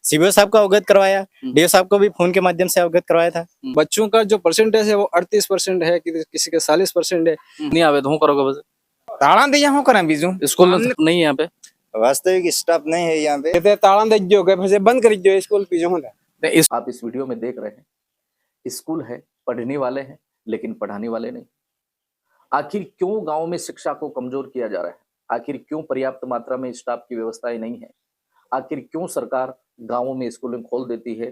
CBO साहब को अवगत करवाया, डीओ साहब को भी फोन के माध्यम से अवगत करवाया था। बच्चों का जो परसेंटेज है वो 38% है, किसी का 40% है। नहीं आवे तो हूँ करोगे बस ताला दिया हूँ करें बीजू स्कूल में नहीं है यहाँ पे। वास्तविक स्टाफ नहीं है यहाँ पे। कहते ताला दे जो गए फिर बंद कर जो स्कूल बीजू होता। आप इस वीडियो में देख रहे हैं स्कूल है, पढ़ने वाले हैं लेकिन पढ़ाने वाले नहीं। आखिर क्यों गांव में शिक्षा को कमजोर किया जा रहा है? आखिर क्यों पर्याप्त मात्रा में स्टाफ की व्यवस्थाएं नहीं है? आखिर क्यों सरकार गांवों में स्कूलें खोल देती है,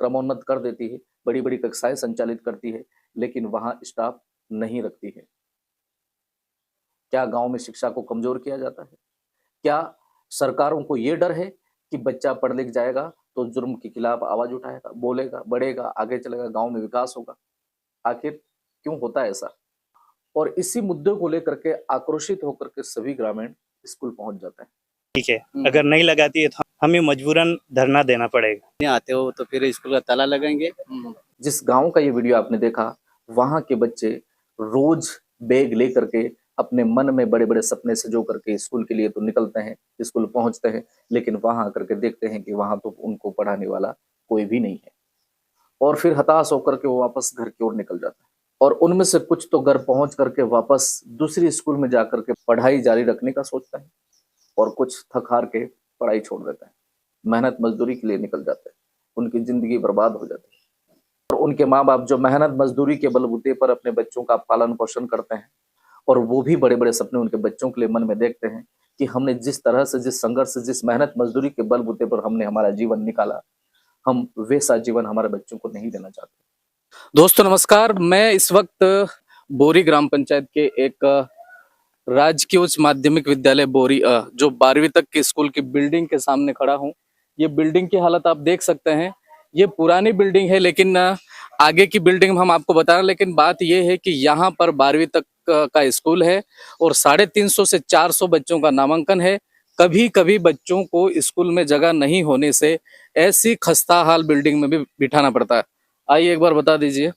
क्रमोन्नत कर देती है, बड़ी बड़ी कक्षाएं संचालित करती है लेकिन वहां स्टाफ नहीं रखती है? क्या गांव में शिक्षा को कमजोर किया जाता है? क्या सरकारों को ये डर है कि बच्चा पढ़ लिख जाएगा तो जुर्म के खिलाफ आवाज उठाएगा, बोलेगा, बढ़ेगा, आगे चलेगा, गांव में विकास होगा? आखिर क्यों होता है ऐसा? और इसी मुद्दे को लेकर के आक्रोशित होकर के सभी ग्रामीण स्कूल पहुंच जाते हैं। ठीक है, अगर नहीं लगाती है तो हमें मजबूरन धरना देना पड़ेगा। नहीं आते हो तो फिर स्कूल का ताला लगाएंगे। जिस गांव का ये वीडियो आपने देखा, वहां के बच्चे रोज बैग लेकर के अपने मन में बड़े बड़े सपने सजो करके स्कूल के लिए तो निकलते हैं, स्कूल पहुंचते हैं, लेकिन वहां आकर के देखते हैं कि वहां तो उनको पढ़ाने वाला कोई भी नहीं है और फिर हताश होकर के वो वापस घर की ओर निकल जाता है। और उनमें से कुछ तो घर पहुंच करके वापस दूसरी स्कूल में जाकर के पढ़ाई जारी रखने का सोचता है और कुछ थक हार के पढ़ाई छोड़ देता है, मेहनत मजदूरी के लिए निकल जाते हैं, उनकी जिंदगी बर्बाद हो जाती है। और उनके माँ बाप जो मेहनत मजदूरी के बलबूते पर अपने बच्चों का पालन पोषण करते हैं और वो भी बड़े बड़े सपने उनके बच्चों के लिए मन में देखते हैं कि हमने जिस तरह से, जिस संघर्ष से, जिस मेहनत मजदूरी के बलबूते पर हमने हमारा जीवन निकाला, हम वैसा जीवन हमारे बच्चों को नहीं देना चाहते। दोस्तों नमस्कार, मैं इस वक्त बोरी ग्राम पंचायत के एक राजकीय उच्च माध्यमिक विद्यालय बोरी जो 12वीं तक के स्कूल की बिल्डिंग के सामने खड़ा हूं। ये बिल्डिंग की हालत आप देख सकते हैं, ये पुरानी बिल्डिंग है लेकिन आगे की बिल्डिंग हम आपको बता रहे हैं। लेकिन बात ये है कि यहाँ पर 12वीं तक का स्कूल है और 350 से 400 बच्चों का नामांकन है। कभी कभी बच्चों को स्कूल में जगह नहीं होने से ऐसी खस्ता हाल बिल्डिंग में भी बिठाना पड़ता है। आइए एक बार बता दीजिए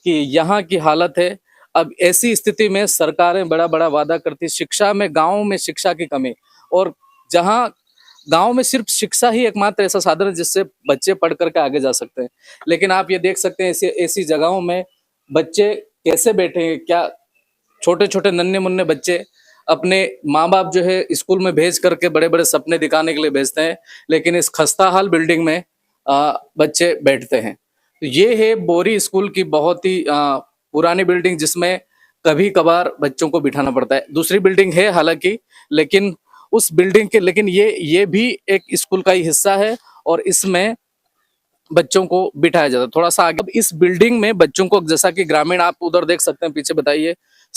कि यहाँ की हालत है। अब ऐसी स्थिति में सरकारें बड़ा बड़ा वादा करती, शिक्षा में, गाँव में शिक्षा की कमी, और जहाँ गांव में सिर्फ शिक्षा ही एकमात्र ऐसा साधन है जिससे बच्चे पढ़ करके आगे जा सकते हैं। लेकिन आप ये देख सकते हैं ऐसी जगहों में बच्चे कैसे बैठे हैं। क्या छोटे छोटे नन्हे मुन्ने बच्चे अपने माँ बाप जो है स्कूल में भेज करके बड़े बड़े सपने दिखाने के लिए भेजते हैं, लेकिन इस खस्ता हाल बिल्डिंग में बच्चे बैठते हैं। तो ये है बोरी स्कूल की बहुत ही पुरानी बिल्डिंग जिसमें कभी कभार बच्चों को बिठाना पड़ता है। दूसरी बिल्डिंग है हालांकि, लेकिन उस बिल्डिंग के, लेकिन ये भी एक स्कूल का ही हिस्सा है और इसमें बच्चों को बिठाया जाता है। थोड़ा सा आगे अब इस बिल्डिंग में बच्चों को, जैसा कि ग्रामीण आप उधर देख सकते हैं पीछे, बताइए,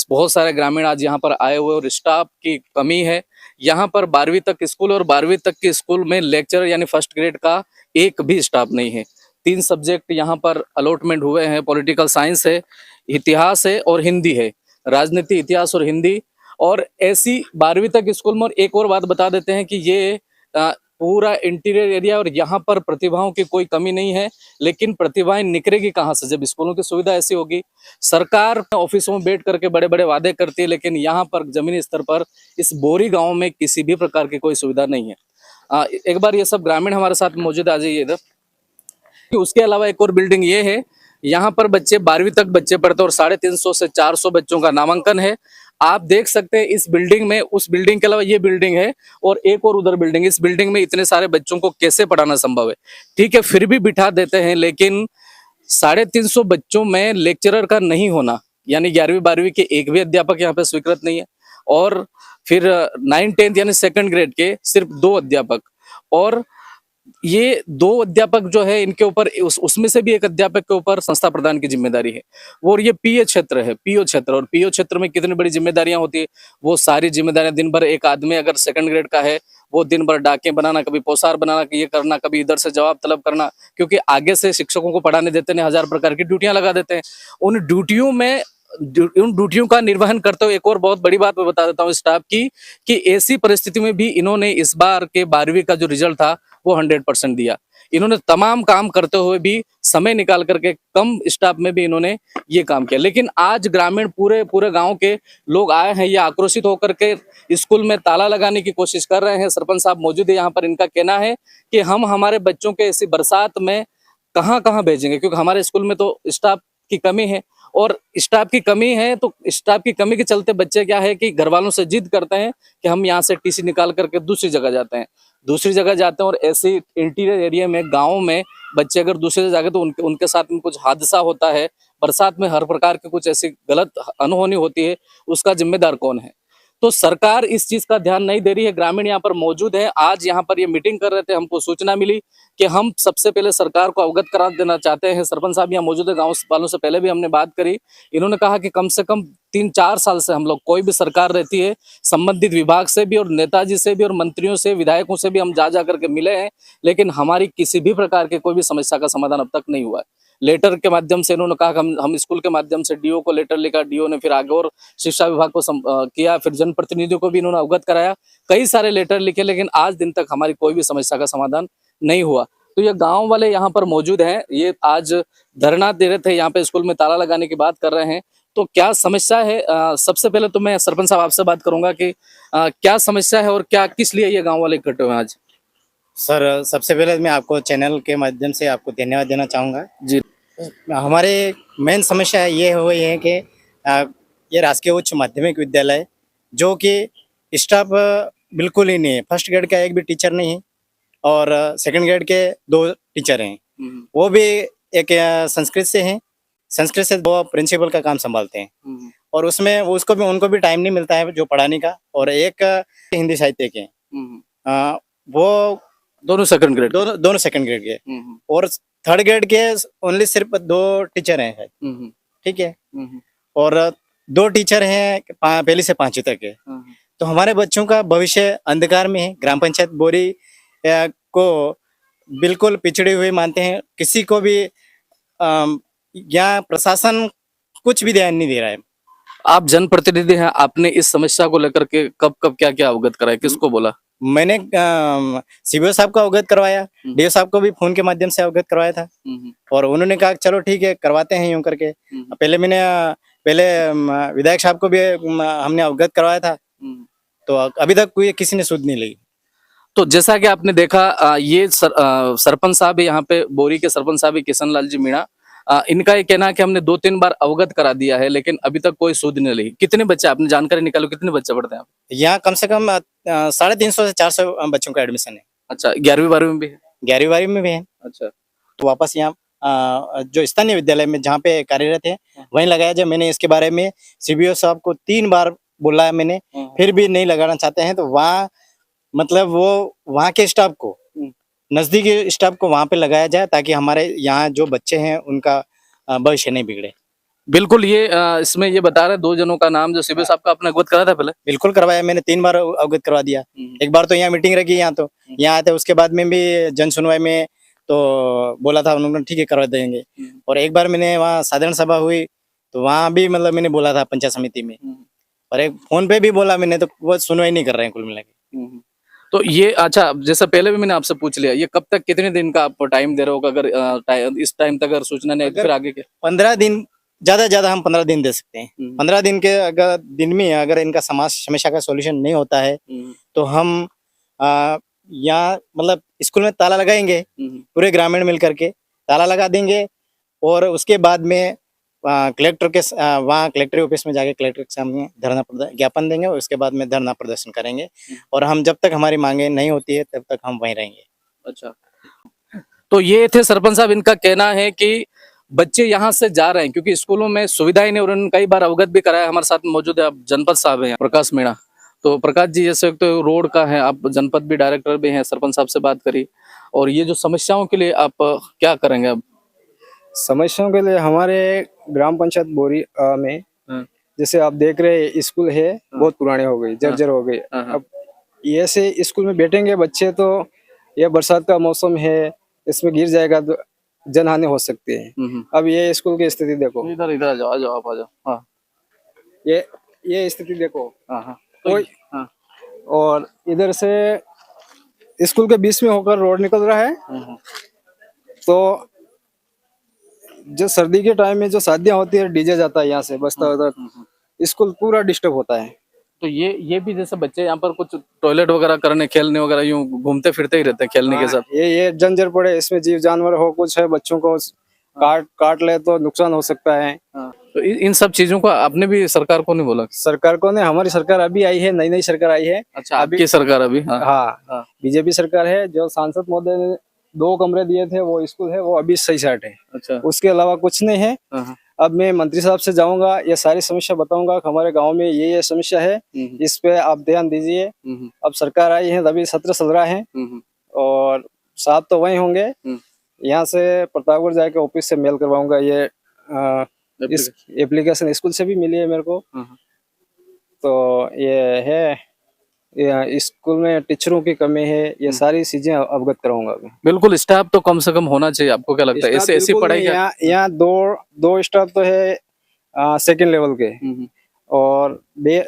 बहुत सारे ग्रामीण आज यहाँ पर आए हुए और स्टाफ की कमी है। यहाँ पर 12वीं तक स्कूल और 12वीं तक के स्कूल में लेक्चर यानी फर्स्ट ग्रेड का एक भी स्टाफ नहीं है। 3 सब्जेक्ट यहाँ पर अलॉटमेंट हुए हैं, पॉलिटिकल साइंस है, इतिहास है और हिंदी है, राजनीति, इतिहास और हिंदी। और ऐसी 12वीं तक स्कूल में, और एक और बात बता देते हैं कि ये पूरा इंटीरियर एरिया और यहाँ पर प्रतिभाओं की कोई कमी नहीं है, लेकिन प्रतिभाएं निकलेगी कहाँ से जब स्कूलों की सुविधा ऐसी होगी। सरकार ऑफिसों में बैठ करके बड़े बड़े वादे करती है, लेकिन यहाँ पर जमीनी स्तर पर इस बोरी गांव में किसी भी प्रकार की कोई सुविधा नहीं है। एक बार ये सब ग्रामीण हमारे साथ मौजूद, आ जाइए इधर। उसके अलावा एक और बिल्डिंग ये है, यहाँ पर बच्चे 12वीं तक बच्चे पढ़ते और 350 से 400 बच्चों का नामांकन है। आप देख सकते हैं इस बिल्डिंग में, उस बिल्डिंग के अलावा ये बिल्डिंग है और एक और उधर बिल्डिंग। इस बिल्डिंग में इतने सारे बच्चों को कैसे पढ़ाना संभव है? ठीक है, फिर भी बिठा देते हैं, लेकिन 350 बच्चों में लेक्चरर का नहीं होना, यानी 11वीं 12वीं के एक भी अध्यापक यहाँ पे स्वीकृत नहीं है। और फिर 9th 10th यानी 2nd ग्रेड के सिर्फ 2 अध्यापक, और ये 2 अध्यापक जो है इनके ऊपर, उसमें से भी एक अध्यापक के ऊपर संस्था प्रदान की जिम्मेदारी है। और ये पीओ क्षेत्र है, पीओ क्षेत्र, और पीओ क्षेत्र में कितनी बड़ी जिम्मेदारियां होती है। वो सारी जिम्मेदारियां दिन भर, एक आदमी अगर 2nd ग्रेड का है वो दिन भर डाके बनाना, कभी पोसार बनाना, ये करना, कभी इधर से जवाब तलब करना, क्योंकि आगे से शिक्षकों को पढ़ाने देते हैं, 1000 प्रकार की ड्यूटियां लगा देते हैं। उन ड्यूटियों में उन ड्यूटियों का निर्वहन करते हुए एक और बहुत बड़ी बात मैं बता देता हूँ स्टाफ की, कि ऐसी परिस्थिति में भी इन्होंने इस बार के 12वीं का जो रिजल्ट था वो 100% दिया। इन्होंने तमाम काम करते हुए भी समय निकाल करके कम स्टाफ में भी इन्होंने ये काम किया। लेकिन आज ग्रामीण पूरे पूरे गांव के लोग आए हैं, ये आक्रोशित होकर के स्कूल में ताला लगाने की कोशिश कर रहे हैं। सरपंच साहब मौजूद है यहाँ पर, इनका कहना है कि हम हमारे बच्चों के ऐसी बरसात में कहाँ कहाँ भेजेंगे, क्योंकि हमारे स्कूल में तो स्टाफ की कमी है, और स्टाफ की कमी है तो स्टाफ की कमी के चलते बच्चे क्या है कि घर वालों से जिद करते हैं कि हम यहाँ से टीसी निकाल करके दूसरी जगह जाते हैं और ऐसे इंटीरियर एरिया में गाँव में बच्चे अगर दूसरी जगह जाके तो उनके साथ में कुछ हादसा होता है। बरसात में हर प्रकार के कुछ ऐसी गलत अनहोनी होती है, उसका जिम्मेदार कौन है? तो सरकार इस चीज का ध्यान नहीं दे रही है। ग्रामीण यहाँ पर मौजूद है, आज यहाँ पर ये मीटिंग कर रहे थे, हमको सूचना मिली कि हम सबसे पहले सरकार को अवगत करा देना चाहते हैं। सरपंच साहब यहाँ मौजूद है, गांव वालों से पहले भी हमने बात करी। इन्होंने कहा कि कम से कम 3-4 साल से हम लोग, कोई भी सरकार रहती है, संबंधित विभाग से भी और नेताजी से भी और मंत्रियों से, विधायकों से भी हम जा करके मिले हैं, लेकिन हमारी किसी भी प्रकार के कोई भी समस्या का समाधान अब तक नहीं हुआ है। लेटर के माध्यम से इन्होंने कहा कि हम स्कूल के माध्यम से डीओ को लेटर लिखा, डीओ ने फिर आगे और शिक्षा विभाग को किया, फिर जनप्रतिनिधियों को भी इन्होंने अवगत कराया, कई सारे लेटर लिखे, लेकिन आज दिन तक हमारी कोई भी समस्या का समाधान नहीं हुआ। तो ये गांव वाले यहाँ पर मौजूद हैं, ये आज धरना दे रहे थे, यहाँ पे स्कूल में ताला लगाने की बात कर रहे हैं। तो क्या समस्या है, सबसे पहले तो मैं सरपंच साहब आपसे बात करूंगा कि क्या समस्या है और क्या किस लिए ये गाँव वाले इकट्ठे हुए हैं आज? सर, सबसे पहले मैं आपको चैनल के माध्यम से आपको धन्यवाद देना चाहूँगा। जी। हमारे मेन समस्या ये हुई है कि ये राजकीय उच्च माध्यमिक विद्यालय जो कि स्टाफ बिल्कुल ही नहीं है। फर्स्ट ग्रेड का एक भी टीचर नहीं है और सेकंड ग्रेड के 2 टीचर हैं, वो भी एक संस्कृत से हैं। संस्कृत से वो प्रिंसिपल का काम संभालते हैं और उसमें उनको भी टाइम नहीं मिलता है जो पढ़ाने का। और एक हिंदी साहित्य के वो दोनों सेकंड ग्रेड? दोनों सेकंड ग्रेड के और थर्ड ग्रेड के ओनली सिर्फ 2 टीचर हैं शायद, ठीक है। और 2 टीचर हैं पहली से 5वीं तक के। तो हमारे बच्चों का भविष्य अंधकार में है। ग्राम पंचायत बोरी को बिल्कुल पिछड़े हुए मानते हैं। किसी को भी यहाँ प्रशासन कुछ भी ध्यान नहीं दे रहा है। आप जनप्रतिनिधि हैं, आपने इस समस्या को लेकर के कब क्या क्या अवगत कराया, किसको बोला? मैंने सीबीओ साहब को अवगत करवाया, डीओ साहब को भी फोन के माध्यम से अवगत करवाया था और उन्होंने कहा चलो ठीक है करवाते हैं यूं करके। पहले विधायक साहब को भी हमने अवगत करवाया था, तो अभी तक कोई किसी ने सुध नहीं ली। तो जैसा कि आपने देखा, ये सरपंच साहब यहाँ पे बोरी के सरपंच साहब किशन लाल जी मीणा, इनका ये कहना है कि हमने 2-3 बार अवगत करा दिया है लेकिन अभी तक कोई सुध नहीं ली। कितने बच्चे, आपने जानकारी निकालो, कितने बच्चे पढ़ते हैं? यहाँ कम से कम 350 से 400 बच्चों का एडमिशन है। अच्छा, 11वीं-12वीं में भी है? 11वीं-12वीं में भी है। अच्छा, तो वापस यहाँ जो स्थानीय विद्यालय में जहाँ पे कार्यरत है वहीं लगाया जाए। मैंने इसके बारे में सीबीओ साहब को 3 बार बोला है मैंने, फिर भी नहीं लगाना चाहते हैं। तो वहाँ मतलब वो वहाँ के स्टाफ को, नजदीकी स्टाफ को वहाँ पे लगाया जाए ताकि हमारे यहाँ जो बच्चे हैं उनका भविष्य नहीं बिगड़े। बिल्कुल। ये इसमें ये बता रहे 2 जनों का नाम जो सीबीओ साहब का आपने अवगत कराया था पहले? बिल्कुल करवाया, मैंने 3 बार अवगत करवा दिया। एक बार तो यहाँ मीटिंग रखी, यहाँ तो यहाँ आते, उसके बाद में भी जन सुनवाई में तो बोला था उन्होंने ठीक है करवा देंगे। और एक बार मैंने वहाँ साधारण सभा हुई तो वहाँ भी मतलब मैंने बोला था पंचायत समिति में, और एक फोन पे भी बोला मैंने, तो वो सुनवाई नहीं कर रहे हैं कुल मिला के। तो ये अच्छा, जैसा पहले भी मैंने आपसे पूछ लिया, ये कब तक कितने दिन का आप टाइम दे रहे हो? अगर इस टाइम तक अगर सूचना नहीं, फिर आगे क्या? 15 दिन, ज्यादा हम 15 दिन दे सकते हैं। 15 दिन के अगर दिन में अगर इनका समस्या का सॉल्यूशन नहीं होता है तो हम यहाँ मतलब स्कूल में ताला लगाएंगे, पूरे ग्रामीण मिल करके ताला लगा देंगे और उसके बाद में कलेक्टर के वहाँ कलेक्टर ऑफिस में जाके कलेक्टर के सामने धरना ज्ञापन देंगे और उसके बाद में धरना प्रदर्शन करेंगे। और हम जब तक हमारी मांगे नहीं होती है तब तक हम वहीं रहेंगे। अच्छा, तो ये थे सरपंच साहब, इनका कहना है कि बच्चे यहाँ से जा रहे हैं क्योंकि स्कूलों में सुविधाएं नहीं, और उन्होंने कई बार अवगत भी कराया। हमारे साथ मौजूद है आप जनपद साहब हैं प्रकाश मीणा। तो प्रकाश जी, जैसे तो रोड का है, आप जनपद भी डायरेक्टर भी हैं, सरपंच साहब से बात करी, और ये जो समस्याओं के लिए आप क्या करेंगे? अब समस्याओं के लिए हमारे ग्राम पंचायत बोरी में जैसे आप देख रहे हैं स्कूल है बहुत पुराने हो गई, जर्जर हो गई। अब ये से स्कूल में बैठेंगे बच्चे तो ये बरसात का मौसम है, इसमें गिर जाएगा तो जनहानि हो सकती है। अब ये स्कूल की स्थिति देखो। इधर आ जाओ, आप आ जाओ। हाँ, ये स्थिति देखो। हाँ हाँ कोई हाँ और इधर से स्कूल के बीच में होकर रोड निकल रहा है। तो जो सर्दी के टाइम में जो शादियां होती है डीजे जाता है यहाँ से बजता उधर, स्कूल पूरा डिस्टर्ब होता है। तो ये भी जैसे बच्चे यहाँ पर कुछ टॉयलेट वगैरह करने खेलने वगैरह यूं घूमते फिरते ही रहते हैं खेलने के साथ। ये जंजर पड़े, इसमें जीव जानवर हो कुछ है, बच्चों को काट ले तो नुकसान हो सकता है। तो इन सब चीजों को आपने भी सरकार को नहीं बोला? सरकार को ने, हमारी सरकार अभी आई है, नई सरकार आई है। अच्छा, आपकी सरकार अभी? हाँ हाँ, बीजेपी सरकार है। जो सांसद महोदय ने 2 कमरे दिए थे वो स्कूल है, वो अभी सही साट है। अच्छा, उसके अलावा कुछ नहीं है। अब मैं मंत्री साहब से जाऊंगा, ये सारी समस्या बताऊंगा कि हमारे गांव में ये समस्या है, इस पे आप ध्यान दीजिए। अब सरकार आई है, अभी सत्र चल रहा है और साहब तो वही होंगे। यहाँ से प्रतापगढ़ जाके ऑफिस से मेल करवाऊंगा। ये इस एप्लीकेशन स्कूल से भी मिली है मेरे को। तो ये है, स्कूल में टीचरों की कमी है, ये सारी चीजें अवगत कराऊंगा अभी। बिल्कुल, स्टाफ तो कम से कम होना चाहिए, आपको क्या लगता है? ऐसी पढ़ाई यहाँ दो स्टाफ तो है सेकंड लेवल के और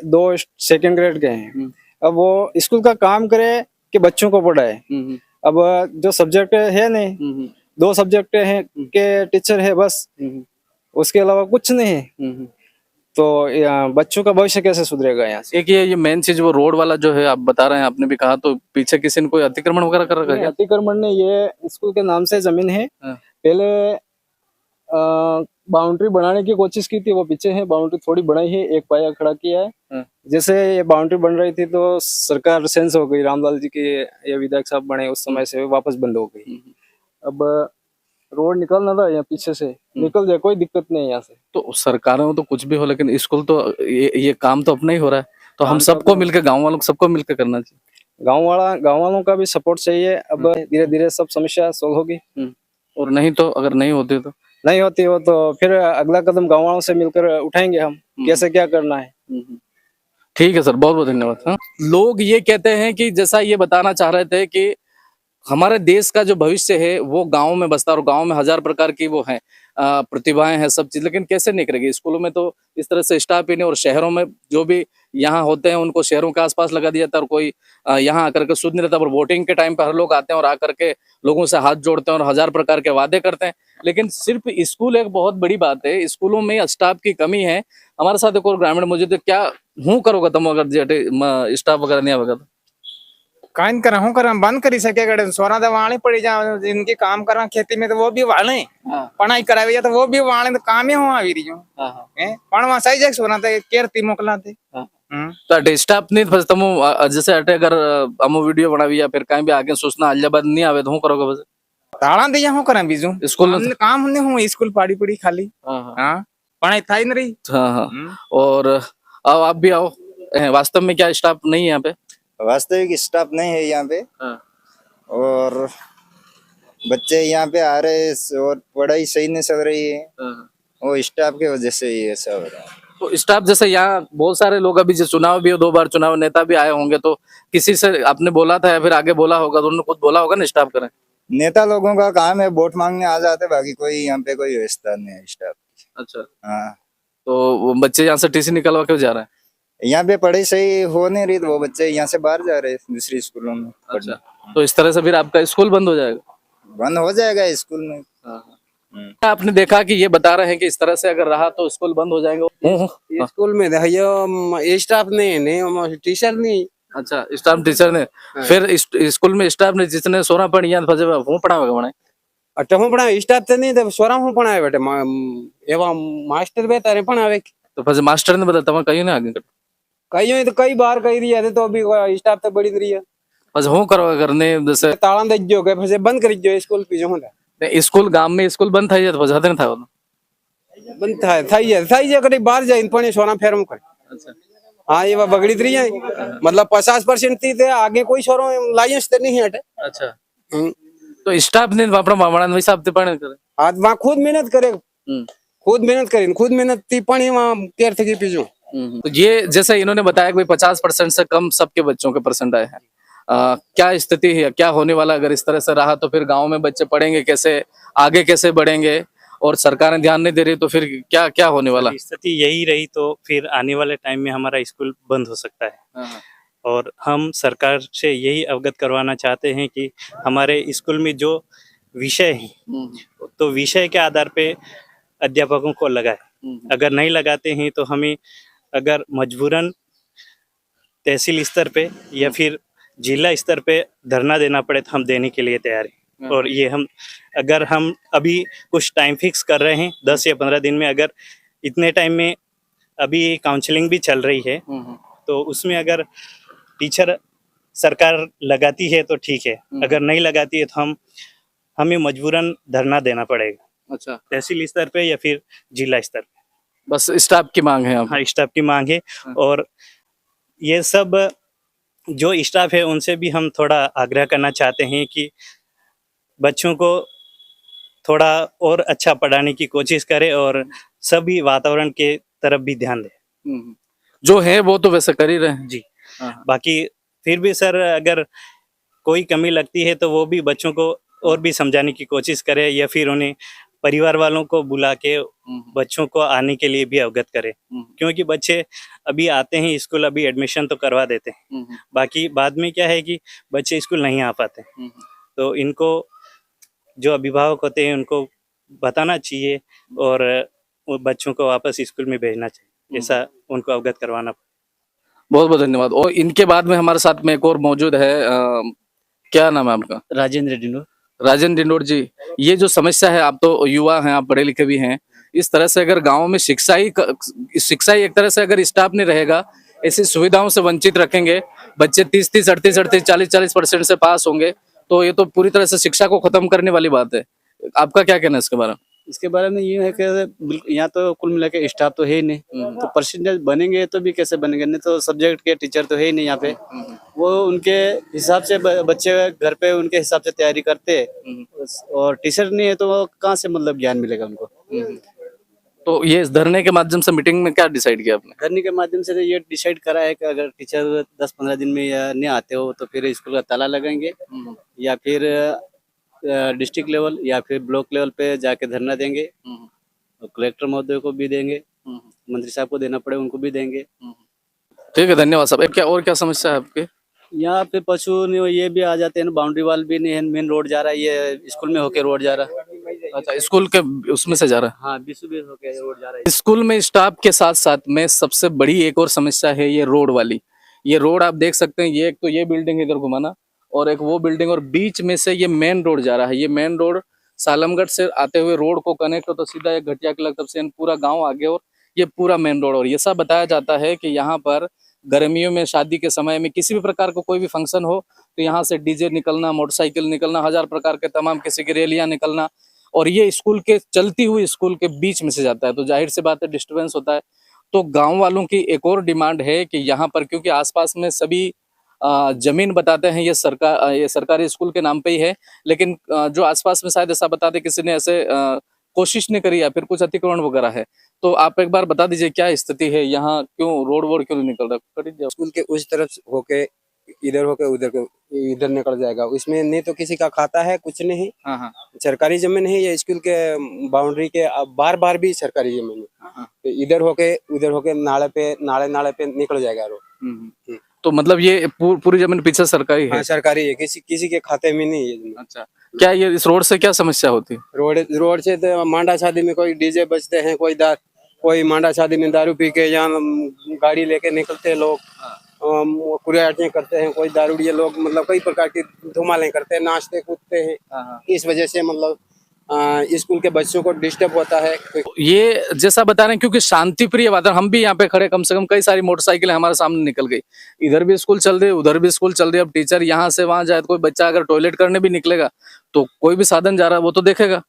2 सेकंड ग्रेड के हैं। अब वो स्कूल का काम करे कि बच्चों को पढ़ाए। अब जो सब्जेक्ट है नहीं, 2 सब्जेक्ट हैं के टीचर है बस, उसके अलावा कुछ नहीं है। तो बच्चों का भविष्य कैसे सुधरेगा यहाँ से? एक ये मेन चीज वो रोड वाला जो है आप बता रहे हैं, आपने भी कहा, तो पीछे किसी ने कोई अतिक्रमण वगैरह कर रखा है? अतिक्रमण ने, ये स्कूल के नाम से जमीन है। पहले बाउंड्री बनाने की कोशिश की थी, वो पीछे है, बाउंड्री थोड़ी बनाई है, एक पाया खड़ा किया है। जैसे ये बाउंड्री बन रही थी तो सरकार सेंस हो गई, रामलाल जी के ये विधायक साहब बने उस समय से वापस बंद हो गई। अब रोड निकलना था यहाँ पीछे से, निकल जाए, कोई दिक्कत नहीं है यहाँ से। तो सरकारों में तो कुछ भी हो, लेकिन स्कूल तो ये काम तो अपना ही हो रहा है, तो हम सबको मिलकर, गांव वालों को सबको मिलकर करना चाहिए। गांव वालों का भी सपोर्ट चाहिए। अब धीरे धीरे सब समस्या सोल्व होगी। और नहीं तो, अगर नहीं होती हो तो फिर अगला कदम गाँव वालों से मिलकर उठाएंगे हम, कैसे क्या करना है। ठीक है सर, बहुत बहुत धन्यवाद। लोग ये कहते हैं कि जैसा ये बताना चाह रहे थे कि हमारे देश का जो भविष्य है वो गांव में बसता है, और गांव में हजार प्रकार की वो हैं प्रतिभाएं हैं, सब चीज, लेकिन कैसे निकलेगी? स्कूलों में तो इस तरह से स्टाफ ही नहीं, और शहरों में जो भी यहाँ होते हैं उनको शहरों के आसपास लगा दिया जाता है, और कोई यहाँ आकर के सुध नहीं रहता। पर वोटिंग के टाइम पर हर लोग आते हैं और आकर के लोगों से हाथ जोड़ते हैं और हजार प्रकार के वादे करते हैं, लेकिन सिर्फ स्कूल एक बहुत बड़ी बात है। स्कूलों में स्टाफ की कमी है। हमारे साथ एक और ग्रामीण मौजूद है। क्या हूँ करोगे तुम अगर स्टाफ वगैरह नहीं आवेगा? काइन करा हूँ करा बंद करी सके गड़े सोना तो वाले पड़ी जा, जिनकी काम करा खेती में तो वो भी वाले पढ़ाई करावे तो वो भी वाले, तो काम ही हो आवी जो हैं पण वहां सही जगह सोना तो केरती मोकलाते। तो स्टाफ नहीं फस तुम जैसे अटे अगर हम वीडियो बनावी या फिर कहीं भी आगे सूचना अलियाबाद नहीं आवे तो हूँ करोगे? बस ताला दिया हूँ करा बीजू स्कूल में काम हमने हूँ, स्कूल पड़ी पड़ी खाली। हाँ, पढ़ाई था ही नहीं। हाँ, और अब आप भी आओ। वास्तव में क्या स्टाफ नहीं है यहाँ पे? वास्तविक स्टाफ नहीं है यहाँ पे। और बच्चे यहाँ पे आ रहे हैं और पढ़ाई सही नहीं चल रही है, वो स्टाफ की वजह से ये सब हो रहा है। तो स्टाफ जैसे यहाँ बहुत सारे लोग, अभी जो चुनाव भी हो, 2 बार चुनाव, नेता भी आए होंगे, तो किसी से आपने बोला था या फिर आगे बोला होगा, तो उन्होंने खुद बोला होगा ना स्टाफ करें? नेता लोगों का काम है वोट मांगने आ जाते, बाकी कोई यहाँ पे कोई व्यवस्था नहीं है स्टाफ। अच्छा, हाँ, तो वो बच्चे यहाँ से टीसी निकलवा क्यों जा रहे हैं? यहाँ पे पढ़ाई सही हो नहीं रही तो वो बच्चे यहाँ से बाहर जा रहे हैं दूसरी स्कूलों में। अच्छा, तो इस तरह से फिर आपका स्कूल बंद हो जाएगा? बंद हो जाएगा स्कूल में। आपने देखा कि ये बता रहे हैं कि इस तरह से अगर रहा तो स्कूल बंद हो जाएंगे। स्कूल में स्टाफ नहीं, टीचर नहीं। अच्छा, स्टाफ टीचर ने, फिर स्कूल में स्टाफ ने जिसने सोना पढ़ी फंसे वो पढ़ावेगा बने अटहू पढ़ा स्टाफ तो नहीं तो सोरा हूँ पढ़ाए बेटे एवं मास्टर बेहतर पढ़ावे। तो फिर मास्टर ने बता तब कहीं ना आगे कई तो कई बार कही रही है, तो अभी स्टाफ तो बड़ी रही है। बस हूँ करो करने जैसे ताला दे जो गए फिर बंद कर जो स्कूल की जो स्कूल गांव में स्कूल बंद था ये तो फंसाते नहीं था बंद था कभी बाहर जाए पढ़े सोना फेर में करे। अच्छा, हाँ, ये बगड़ी रही है, मतलब 50% थी थे, आगे कोई शोरों लाइसेंस तो नहीं हटे। अच्छा, तो स्टाफ ने अपना मामला वही साहब ते पढ़े करे आज वहाँ खुद मेहनत करे, खुद मेहनत थी पढ़ी वहाँ तेर थे पीछू। तो ये जैसे इन्होंने बताया कि 50% से कम सबके बच्चों के परसेंट आए हैं। क्या स्थिति है, क्या होने वाला? अगर इस तरह से रहा तो फिर गांव में बच्चे पढ़ेंगे कैसे, आगे कैसे बढ़ेंगे? और सरकारें ध्यान नहीं दे रही तो फिर क्या क्या होने वाला? स्थिति यही रही तो फिर आने वाले टाइम में हमारा स्कूल बंद हो सकता है। और हम सरकार से यही अवगत करवाना चाहते हैं कि हमारे स्कूल में जो विषय हैं तो विषय के आधार पे अध्यापकों को लगाए। अगर नहीं लगाते हैं तो हमें अगर मजबूरन तहसील स्तर पे या फिर जिला स्तर पे धरना देना पड़े तो हम देने के लिए तैयार हैं। और ये अगर हम अभी कुछ टाइम फिक्स कर रहे हैं 10 या 15 दिन में, अगर इतने टाइम में अभी काउंसलिंग भी चल रही है तो उसमें अगर टीचर सरकार लगाती है तो ठीक है, अगर नहीं लगाती है तो हमें मजबूरन धरना देना पड़ेगा। अच्छा, तहसील स्तर पे या फिर जिला स्तर पे। बस स्टाफ की मांग है अब। हाँ, स्टाफ की मांग है। और ये सब जो स्टाफ है उनसे भी हम थोड़ा आग्रह करना चाहते हैं कि बच्चों को थोड़ा और अच्छा पढ़ाने की कोशिश करें और सभी वातावरण के तरफ भी ध्यान दें। जो है वो तो वैसे कर ही रहे हैं जी। बाकी फिर भी सर अगर कोई कमी लगती है तो वो भी बच्चों को और भी समझाने की कोशिश करें या फिर उन्हें परिवार वालों को बुला के बच्चों को आने के लिए भी अवगत करें। क्योंकि बच्चे अभी आते हैं स्कूल, अभी एडमिशन तो करवा देते हैं, बाकी बाद में क्या है कि बच्चे स्कूल नहीं आ पाते। तो इनको जो अभिभावक होते हैं उनको बताना चाहिए और वो बच्चों को वापस स्कूल में भेजना चाहिए, ऐसा उनको अवगत करवाना। बहुत बहुत धन्यवाद। और इनके बाद में हमारे साथ में एक और मौजूद है, क्या नाम है आपका? राजेंद्र डिंडोर। राजेंद्र डिंडोर जी, ये जो समस्या है, आप तो युवा हैं, आप पढ़े लिखे भी हैं, इस तरह से अगर गांव में शिक्षा ही एक तरह से अगर स्टाफ नहीं रहेगा, ऐसी सुविधाओं से वंचित रखेंगे, बच्चे 30-30, 38-38, 40-40% से पास होंगे, तो ये तो पूरी तरह से शिक्षा को खत्म करने वाली बात है। आपका क्या कहना है इसके बारे में? इसके बारे में ये है कि बिल्कुल यहाँ तो कुल मिला के स्टाफ तो है ही नहीं, तो परसेंटेज बनेंगे तो भी कैसे बनेंगे, नहीं तो सब्जेक्ट के टीचर तो है ही नहीं यहाँ पे। वो उनके हिसाब से बच्चे घर पे उनके हिसाब से तैयारी करते हैं और टीचर नहीं है तो वो कहाँ से मतलब ज्ञान मिलेगा उनको। तो ये इस धरने के माध्यम से मीटिंग में क्या डिसाइड किया आपने? धरने के माध्यम से ये डिसाइड करा है कि अगर टीचर 10-15 दिन में या नहीं आते हो तो फिर स्कूल का ताला लगाएंगे या फिर डिस्ट्रिक्ट लेवल या फिर ब्लॉक लेवल पे जाके धरना देंगे और कलेक्टर महोदय को भी देंगे, मंत्री साहब को देना पड़े उनको भी देंगे। ठीक है, धन्यवाद साहब। क्या समस्या है आपके? यहाँ पे पशु ये भी आ जाते हैं, बाउंड्री वाल भी नहीं है, मेन रोड जा रहा है, ये स्कूल में होके रोड जा रहा है। अच्छा, स्कूल के उसमें से जा रहा है? हाँ, बीस होके रोड जा रहा है। स्कूल में स्टाफ के साथ साथ में सबसे बड़ी एक और समस्या है ये रोड वाली। ये रोड आप देख सकते हैं, ये एक तो ये बिल्डिंग इधर घुमाना और एक वो बिल्डिंग, और बीच में से ये मेन रोड जा रहा है। ये मेन रोड सालमगढ़ से आते हुए रोड को कनेक्ट हो तो सीधा एक घटिया किला तब से पूरा गांव आगे और ये पूरा मेन रोड। और ये सब बताया जाता है कि यहाँ पर गर्मियों में शादी के समय में किसी भी प्रकार का कोई भी फंक्शन हो तो यहाँ से डीजे निकलना, मोटरसाइकिल निकलना, 1000 प्रकार के तमाम किसी की रैलियां निकलना, और ये स्कूल के चलती हुई स्कूल के बीच में से जाता है, तो जाहिर सी बात है डिस्टर्बेंस होता है। तो गांव वालों की एक और डिमांड है कि यहाँ पर, क्योंकि आसपास में सभी जमीन बताते हैं ये सरकारी स्कूल के नाम पे ही है, लेकिन जो आसपास में शायद ऐसा बताते किसी ने ऐसे कोशिश नहीं करी या फिर कुछ अतिक्रमण वगैरह है। तो आप एक बार बता दीजिए क्या स्थिति है यहाँ, क्यों रोड वोड क्यों नहीं निकल रहा? स्कूल के उस तरफ होके इधर होके इधर निकल जाएगा, उसमें नहीं तो किसी का खाता है, कुछ नहीं। हाँ, सरकारी जमीन है, ये स्कूल के बाउंड्री के बार भी सरकारी जमीन है। तो इधर होके नाले पे निकल जाएगा रोड। तो मतलब ये पूरी जमीन पीछे सरकारी है? हाँ, सरकारी है, किसी के खाते में नहीं है। अच्छा, क्या ये इस रोड से क्या समस्या होती है? रोड से तो मांडा शादी में कोई डीजे बजते हैं, कोई मांडा शादी में दारू पी के यहाँ गाड़ी लेके निकलते हैं लोग, कुरियाटियाँ करते हैं, कोई दारूड़िए लोग, मतलब कई प्रकार की धुमालें करते हैं, नाचते कूदते हैं। इस वजह से मतलब स्कूल के बच्चों को डिस्टर्ब होता है। ये जैसा बता रहे हैं, क्योंकि शांति प्रिय वातावरण, हम भी यहाँ पे खड़े, कम से कम कई सारी मोटरसाइकिलें हमारे सामने निकल गई, इधर भी स्कूल चल रही है, उधर भी स्कूल चल रही है। अब टीचर यहाँ से वहां जाए तो कोई बच्चा अगर टॉयलेट करने भी निकलेगा तो कोई भी साधन जा रहा है वो तो देखेगा।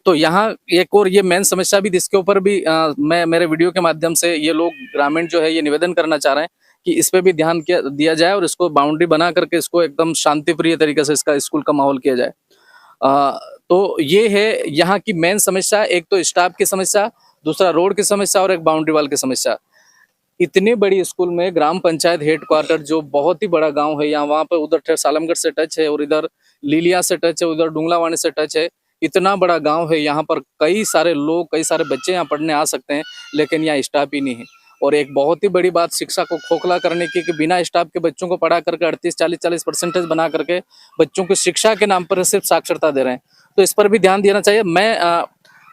तो यहाँ एक और ये मेन समस्या भी, जिसके ऊपर भी मैं मेरे वीडियो के माध्यम से ये लोग ग्रामीण जो है ये निवेदन करना चाह रहे हैं कि इस पे भी ध्यान दिया जाए और इसको बाउंड्री बना करके इसको एकदम शांति प्रिय तरीके से इसका स्कूल का माहौल किया जाए। तो ये है यहाँ की मेन समस्या, एक तो स्टाफ की समस्या, दूसरा रोड की समस्या और एक बाउंड्री वाल की समस्या। इतनी बड़ी स्कूल में ग्राम पंचायत हेडक्वार्टर जो बहुत ही बड़ा गांव है, यहाँ वहाँ पे उधर सालमगढ़ से टच है और इधर लीलिया से टच है, उधर डुंगलावाणी से टच है, इतना बड़ा गांव है, यहाँ पर कई सारे लोग, कई सारे बच्चे यहाँ पढ़ने आ सकते हैं, लेकिन यहाँ स्टाफ ही नहीं है। और एक बहुत ही बड़ी बात शिक्षा को खोखला करने की कि बिना स्टाफ के बच्चों को पढ़ा करके 38-40% बना करके बच्चों को शिक्षा के नाम पर सिर्फ साक्षरता दे रहे हैं। तो इस पर भी ध्यान देना चाहिए। मैं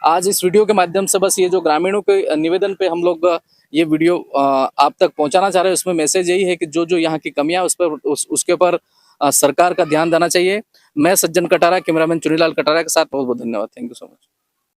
आज इस वीडियो के माध्यम से बस ये जो ग्रामीणों के निवेदन पे हम लोग ये वीडियो आप तक पहुंचाना चाह रहे हैं, उसमें मैसेज यही है कि जो जो यहाँ की कमियां उस पर उसके ऊपर सरकार का ध्यान देना चाहिए। मैं सज्जन कटारा, कैमरामैन चुनीलाल कटारा के साथ बहुत बहुत धन्यवाद। Thank you so much.